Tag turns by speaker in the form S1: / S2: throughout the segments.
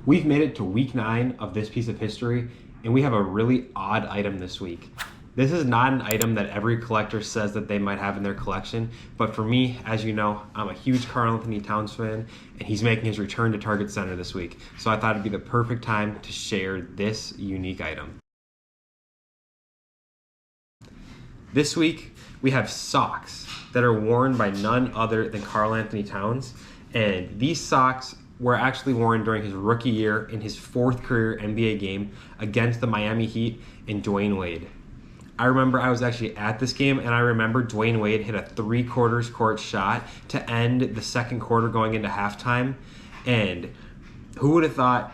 S1: We've made it to week 9 of this piece of history, and we have a really odd item this week. This is not an item that every collector says that they might have in their collection, but for me, as you know, I'm a huge Karl-Anthony Towns fan, and he's making his return to Target Center this week, so I thought it'd be the perfect time to share this unique item. This week, we have socks that are worn by none other than Karl-Anthony Towns, and these socks were actually worn during his rookie year in his 4th career NBA game against the Miami Heat and Dwayne Wade. I remember I was actually at this game, and I remember Dwayne Wade hit a 3/4 court shot to end the second quarter going into halftime, and who would have thought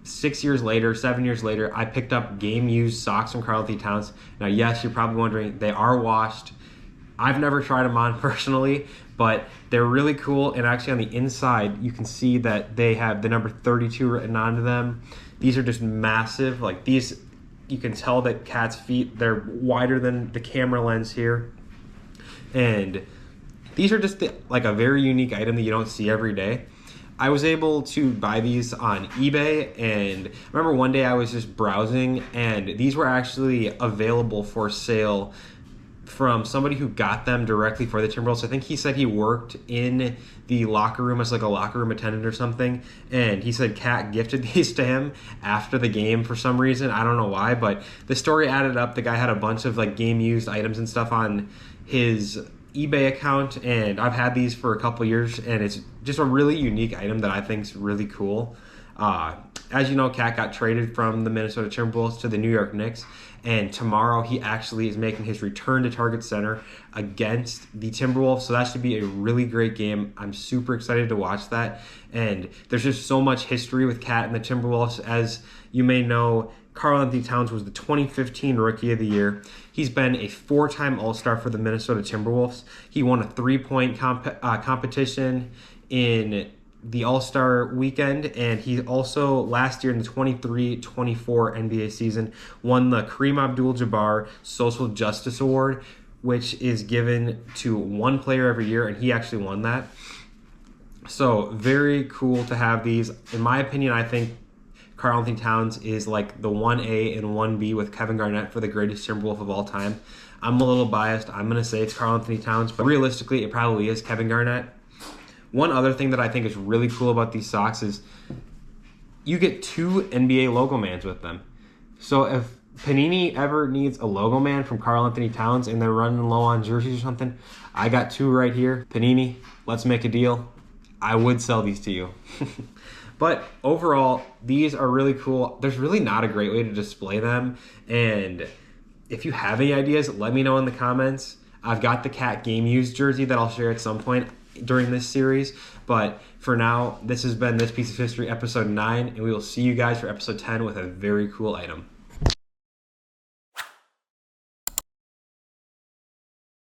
S1: 7 years later, I picked up game-used socks from Karl-Anthony Towns. Now, yes, you're probably wondering, they are washed. I've never tried them on personally, but they're really cool. And actually on the inside, you can see that they have the number 32 written onto them. These are just massive. Like these, you can tell that Cat's feet, they're wider than the camera lens here. And these are just like a very unique item that you don't see every day. I was able to buy these on eBay, and I remember one day I was just browsing, and these were actually available for sale from somebody who got them directly for the Timberwolves. I think he said he worked in the locker room as like a locker room attendant or something, and he said Cat gifted these to him after the game for some reason. I don't know why, but the story added up. The guy had a bunch of like game used items and stuff on his eBay account, and I've had these for a couple years, and it's just a really unique item that I think is really cool. As you know, Cat got traded from the Minnesota Timberwolves to the New York Knicks, and tomorrow he actually is making his return to Target Center against the Timberwolves, so that should be a really great game. I'm super excited to watch that, and there's just so much history with Cat and the Timberwolves. As you may know, Karl-Anthony Towns was the 2015 Rookie of the Year. He's been a 4-time All-Star for the Minnesota Timberwolves. He won a 3-point competition in the All-Star weekend, and he also last year in the 23-24 NBA season won the Kareem Abdul-Jabbar Social Justice Award, which is given to one player every year, and he actually won that. So very cool to have these. In my opinion, I think Karl-Anthony Towns is like the 1A and 1B with Kevin Garnett for the greatest Timberwolf of all time. I'm a little biased. I'm going to say it's Karl-Anthony Towns, but realistically, it probably is Kevin Garnett. One other thing that I think is really cool about these socks is you get 2 NBA logo mans with them. So if Panini ever needs a logo man from Karl-Anthony Towns and they're running low on jerseys or something, I got 2 right here. Panini, let's make a deal. I would sell these to you. But overall, these are really cool. There's really not a great way to display them. And if you have any ideas, let me know in the comments. I've got the Cat game used jersey that I'll share at some point during this series. But for now, this has been This Piece of History, episode 9. And we will see you guys for episode 10 with a very cool item.